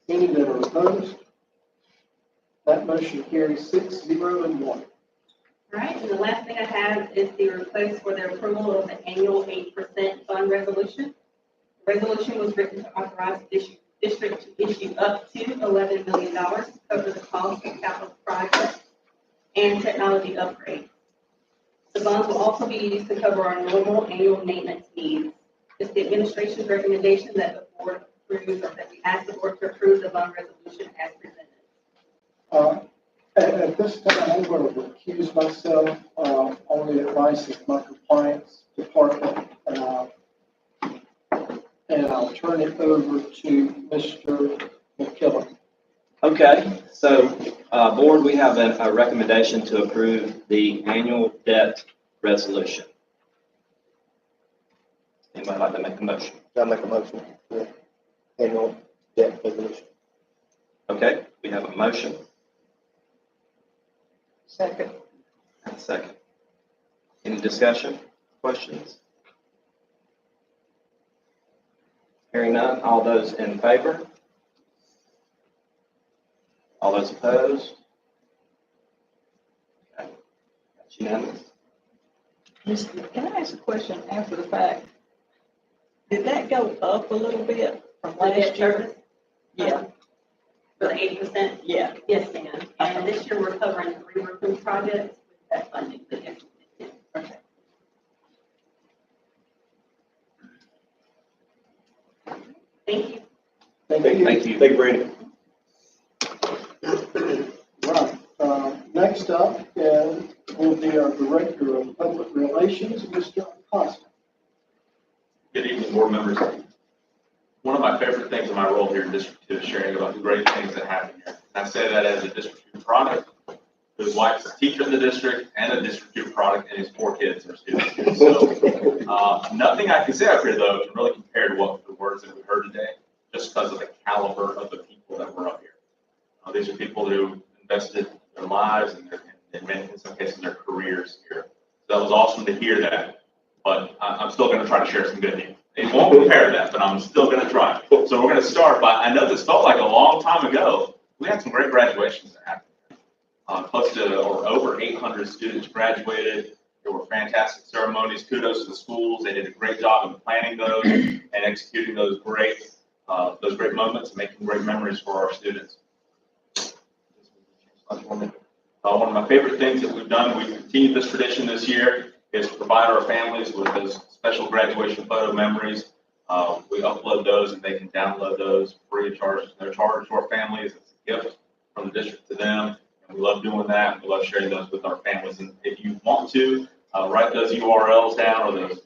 Any that are opposed? That motion carries 6-0 and 1. All right, and the last thing I have is the request for the approval of the annual 8% fund resolution. The resolution was written to authorize the district to issue up to $11 million to cover the cost of capital projects and technology upgrades. The bonds will also be used to cover our normal annual maintenance needs. It's the administration's recommendation that the board approves, or that we ask the board to approve the bond resolution as presented. At this time, I'm going to recuse myself on the advice of my compliance department, and I'll turn it over to Mr. McKillop. Okay, so, board, we have a recommendation to approve the annual debt resolution. Anybody like to make a motion? I'll make a motion for annual debt resolution. Okay, we have a motion. Second. Second. Any discussion, questions? Hearing none, all those in favor? All those opposed? Okay. That's unanimous. Can I ask a question after the fact? Did that go up a little bit from The debt last year? service Yeah, for the 80%? yeah. Yes, ma'am. And this year we're covering 3 roofing projects with that funding. Okay. Thank you. Thank you. Thank you. Thank you, Brandon. Right, next up, will be our Director of Public Relations, Mr. Costa. Good evening, board members. One of my favorite things in my role here in District 2 is sharing about the great things that happen here. And I say that as a District 2 product, whose wife's a teacher in the district, and a District 2 product, and his 4 kids are students. So nothing I can say up here, though, can really compare to what the words that we heard today, just because of the caliber of the people that were up here. These are people who invested their lives and in some cases their careers here. So that was awesome to hear that. But I'm still going to try to share some good news. It won't compare to that, but I'm still going to try. So we're going to start by, I know this felt like a long time ago. We had some great graduations that happened. Close to or over 800 students graduated. There were fantastic ceremonies. Kudos to the schools. They did a great job in planning those and executing those great moments and making great memories for our students. One of my favorite things that we've done, we've continued this tradition this year, is to provide our families with those special graduation photo memories. We upload those and they can download those free of charge. No charge to our families. It's a gift from the district to them. And we love doing that. We love sharing those with our families. And if you want to, write those URLs down or those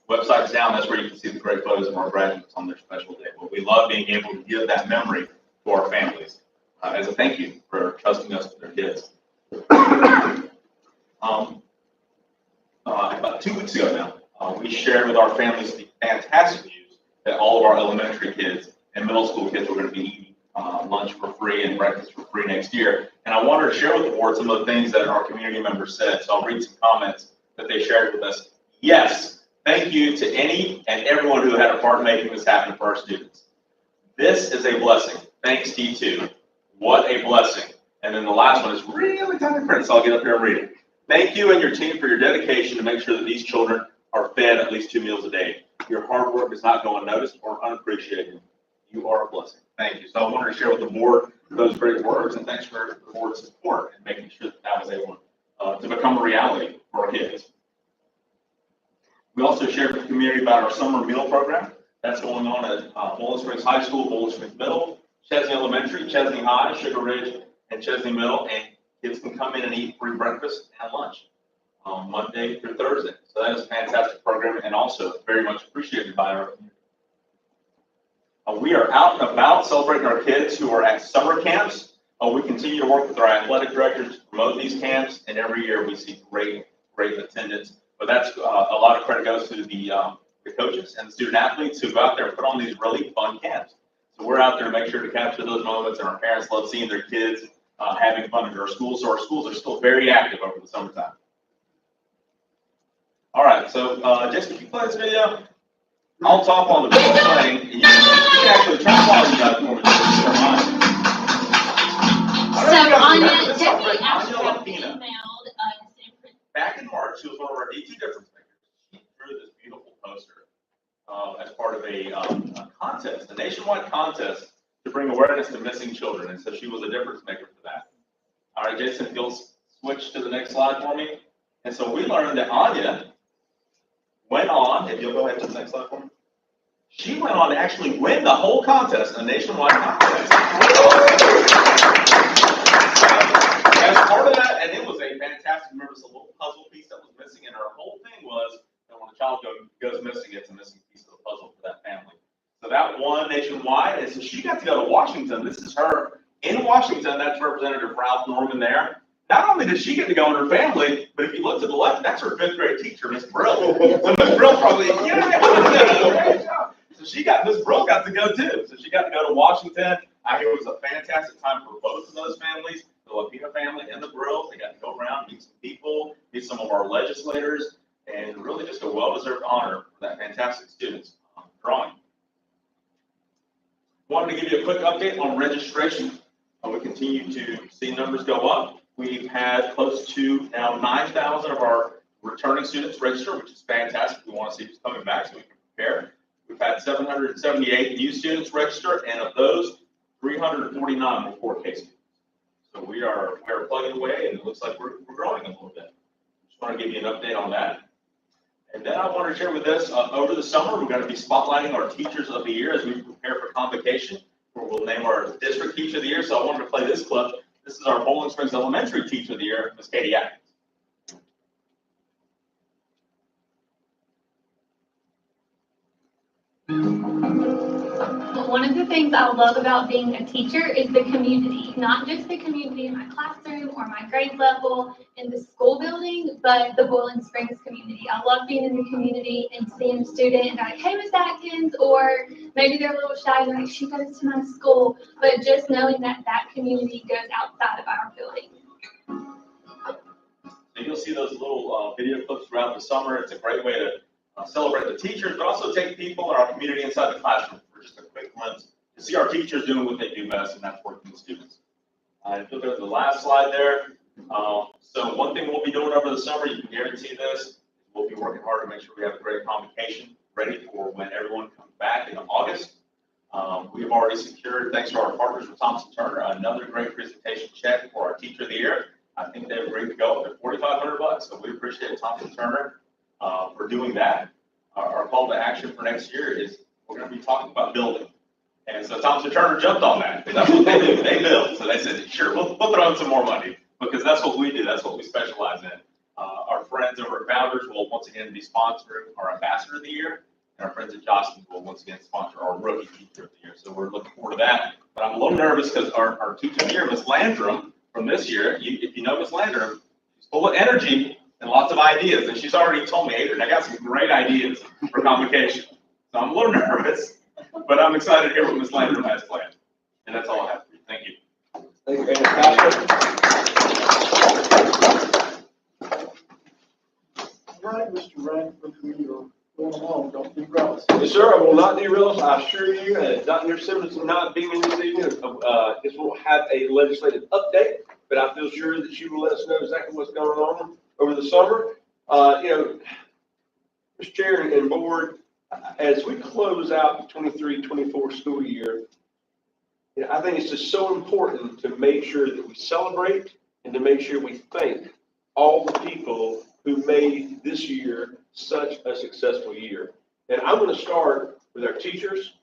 websites down. That's where you can see the great photos of our graduates on their special day. But we love being able to give that memory to our families as a thank you for trusting us with their kids. About 2 weeks ago now, we shared with our families the fantastic news that all of our elementary kids and middle school kids were going to be eating lunch for free and breakfast for free next year. And I wanted to share with the board some of the things that our community members said. So I'll read some comments that they shared with us. Yes, thank you to any and everyone who had a part in making this happen for our students. This is a blessing. Thanks, T2. What a blessing. And then the last one is really tiny print, so I'll get up here and read it. Thank you and your team for your dedication to make sure that these children are fed at least 2 meals a day. Your hard work does not go unnoticed or unappreciated. You are a blessing. Thank you. So I wanted to share with the board those great words, and thanks for the board's support in making sure that that was able to become a reality for our kids. We also shared with the community about our summer meal program. That's going on at Bowling Springs High School, Bowling Springs Middle, Chesney Elementary, Chesney High, Sugar Ridge, and Chesney Middle, and kids can come in and eat free breakfast and lunch Monday through Thursday. So that is a fantastic program and also very much appreciated by our community. We are out and about celebrating our kids who are at summer camps. We continue to work with our athletic directors to promote these camps, and every year we see great attendance. But that's a lot of credit goes to the coaches and the student athletes who go out there and put on these really fun camps. So we're out there to make sure to capture those moments, and our parents love seeing their kids having fun at our schools. So our schools are still very active over the summertime. All right, so Jason, if you play this video, I'll talk on the video playing, and you can actually turn the volume down for me. So Anya, Debbie actually emailed back in March, she was one of our D2 difference makers. She drew this beautiful poster as part of a contest, a nationwide contest to bring awareness to missing children. And so she was a difference maker for that. All right, Jason, if you'll switch to the next slide for me. And so we learned that Anya went on, if you'll go ahead to the next slide for me. She went on to actually win the whole contest, a nationwide contest. As part of that, and it was a fantastic, remember, it's a little puzzle piece that was missing, and her whole thing was that when a child goes missing, it's a missing piece of the puzzle for that family. So that won nationwide, and so she got to go to Washington. This is her in Washington. That's Representative Ralph Norman there. Not only did she get to go in her family, but if you look to the left, that's her 5th grade teacher, Miss Brill. So Miss Brill probably, great job. So Miss Brill got to go too. So she got to go to Washington. I hear it was a fantastic time for both of those families. Filipino family in the Brills. They got to go around, meet some people, meet some of our legislators, and really just a well-deserved honor for that fantastic students drawing. Wanted to give you a quick update on registration. We continue to see numbers go up. We've had close to now 9,000 of our returning students register, which is fantastic. We want to see who's coming back so we can prepare. We've had 778 new students register, and of those, 349 were 4K students. So we are plugging away, and it looks like we're growing a little bit. Just want to give you an update on that. And then I want to share with us, over the summer, we're going to be spotlighting our Teachers of the Year as we prepare for convocation, where we'll name our District Teacher of the Year. So I wanted to play this clip. This is our Bowling Springs Elementary Teacher of the Year, Ms. Katie Atkins. One of the things I love about being a teacher is the community, not just the community in my classroom or my grade level in the school building, but the Boiling Springs community. I love being in the community and seeing a student and like, hey, Ms. Atkins, or maybe they're a little shy, they're like, she goes to my school, but just knowing that that community goes outside of our building. So you'll see those little video clips throughout the summer. It's a great way to celebrate the teachers, but also take people in our community inside the classroom for just a quick glimpse to see our teachers doing what they do best, and that's working with students. If you look at the last slide there, so one thing we'll be doing over the summer, you can guarantee this, we'll be working hard to make sure we have a great convocation ready for when everyone comes back in August. We've already secured, thanks to our partners with Thompson Turner, another great presentation check for our Teacher of the Year. I think they've agreed to go at $4,500, so we appreciate Thompson Turner for doing that. Our call to action for next year is we're going to be talking about building. And so Thompson Turner jumped on that. That's what they do. They build. So they said, sure, we'll throw in some more money because that's what we do. That's what we specialize in. Our friends over at Founders will once again be sponsoring our Ambassador of the Year. And our friends at Jostens will once again sponsor our Rookie Teacher of the Year. So we're looking forward to that. But I'm a little nervous because our Teacher of the Year, Ms. Landrum, from this year, if you know Ms. Landrum, she's full of energy and lots of ideas. And she's already told me, Adrian, I got some great ideas for convocation. So I'm a little nervous, but I'm excited to hear what Ms. Landrum has planned. And that's all I have for you. Thank you. Thank you, Pastor. All right, Mr. Radford, we are going along, don't be gross. Yes, sir, I will not derail us, I assure you, and Dr. Simmons not being in this evening, this will have a legislative update, but I feel sure that she will let us know exactly what's going on over the summer. Mr. Chair and Board, as we close out the 23-24 school year, I think it's just so important to make sure that we celebrate and to make sure we thank all the people who made this year such a successful year. And I'm going to start with our teachers,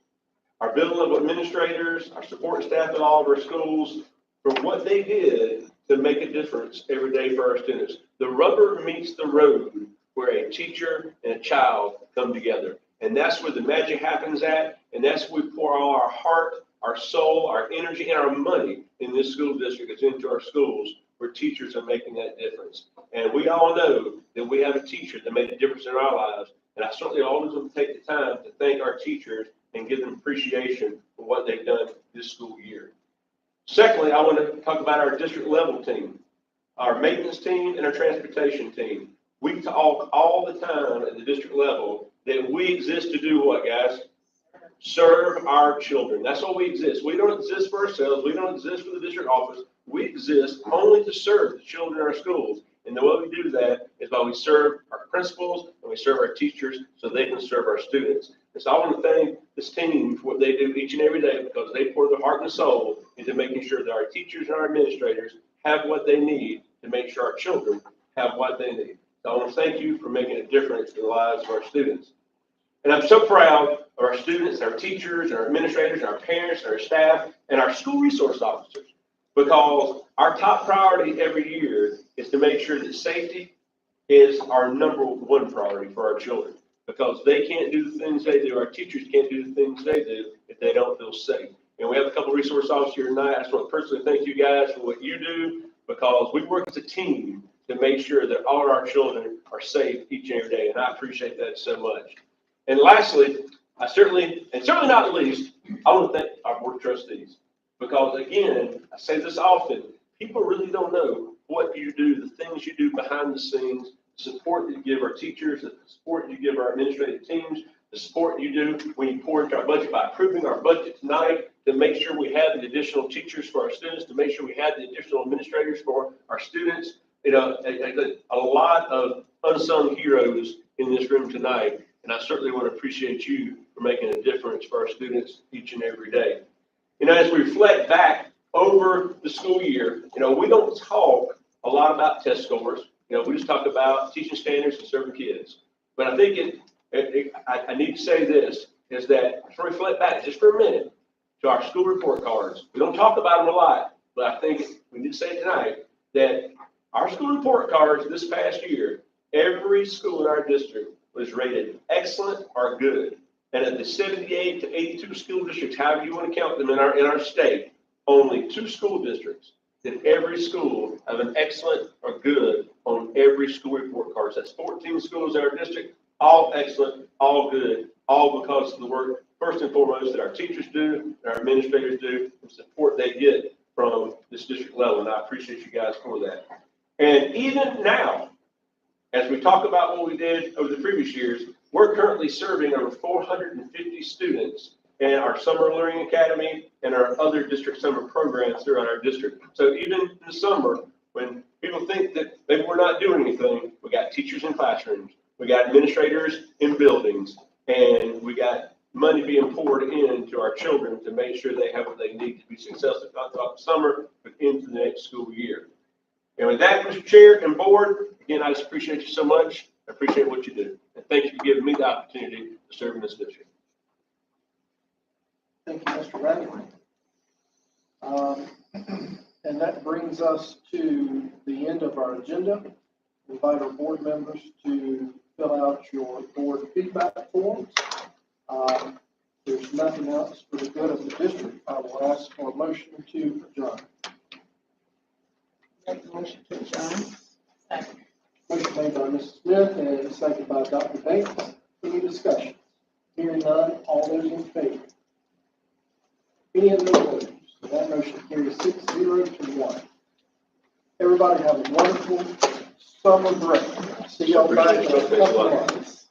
our building level administrators, our support staff at all of our schools for what they did to make a difference every day for our students. The rubber meets the road where a teacher and a child come together. And that's where the magic happens at. And that's where we pour all our heart, our soul, our energy, and our money in this school district. It's into our schools where teachers are making that difference. And we all know that we have a teacher that made a difference in our lives. And I certainly always want to take the time to thank our teachers and give them appreciation for what they've done this school year. Secondly, I want to talk about our district level team, our maintenance team and our transportation team. We talk all the time at the district level that we exist to do what, guys? Serve our children. That's what we exist. We don't exist for ourselves. We don't exist for the district office. We exist only to serve the children in our schools. And the way we do that is by we serve our principals and we serve our teachers so they can serve our students. And so I want to thank this team for what they do each and every day because they pour their heart and soul into making sure that our teachers and our administrators have what they need to make sure our children have what they need. So I want to thank you for making a difference in the lives of our students. And I'm so proud of our students, our teachers, our administrators, our parents, our staff, and our school resource officers. Because our top priority every year is to make sure that safety is our number one priority for our children. Because they can't do the things they do, our teachers can't do the things they do if they don't feel safe. And we have a couple of resource officers here tonight. I just want to personally thank you guys for what you do because we work as a team to make sure that all our children are safe each and every day. And I appreciate that so much. And lastly, certainly not least, I want to thank our board of trustees. Because again, I say this often, people really don't know what you do, the things you do behind the scenes, the support that you give our teachers, the support you give our administrative teams, the support you do when you pour into our budget by approving our budget tonight, to make sure we have the additional teachers for our students, to make sure we have the additional administrators for our students. You know, a lot of unsung heroes in this room tonight, and I certainly want to appreciate you for making a difference for our students each and every day. You know, as we reflect back over the school year, you know, we don't talk a lot about test scores. You know, we just talk about teaching standards and serving kids. But I think I need to say this, is that to reflect back just for a minute to our school report cards. We don't talk about them a lot, but I think we need to say tonight that our school report cards this past year, every school in our district was rated excellent or good. And of the 78 to 82 school districts, however you want to count them in our state, only 2 school districts did every school have an excellent or good on every school report card. That's 14 schools in our district, all excellent, all good, all because of the work, first and foremost, that our teachers do, and our administrators do, and support they get from this district level. And I appreciate you guys for that. And even now, as we talk about what we did over the previous years, we're currently serving over 450 students in our Summer Learning Academy and our other district summer programs throughout our district. So even in the summer, when people think that maybe we're not doing anything, we got teachers in classrooms, we got administrators in buildings, and we got money being poured into our children to make sure they have what they need to be successful, not throughout the summer, but into the next school year. And with that, Mr. Chair and Board, again, I just appreciate you so much. I appreciate what you do. And thank you for giving me the opportunity to serve in this district. Thank you, Mr. Randall. And that brings us to the end of our agenda. We invite our board members to fill out your board feedback forms. There's nothing else for the good of the district. I will ask for a motion to adjourn. Make a motion to adjourn. Second. Motion made by Mrs. Smith and seconded by Dr. Bates. Any discussion? Hearing none, all those in favor? Any of those opposed? That motion carries 6-0 to 1. Everybody have a wonderful summer break. See y'all back in a couple of months.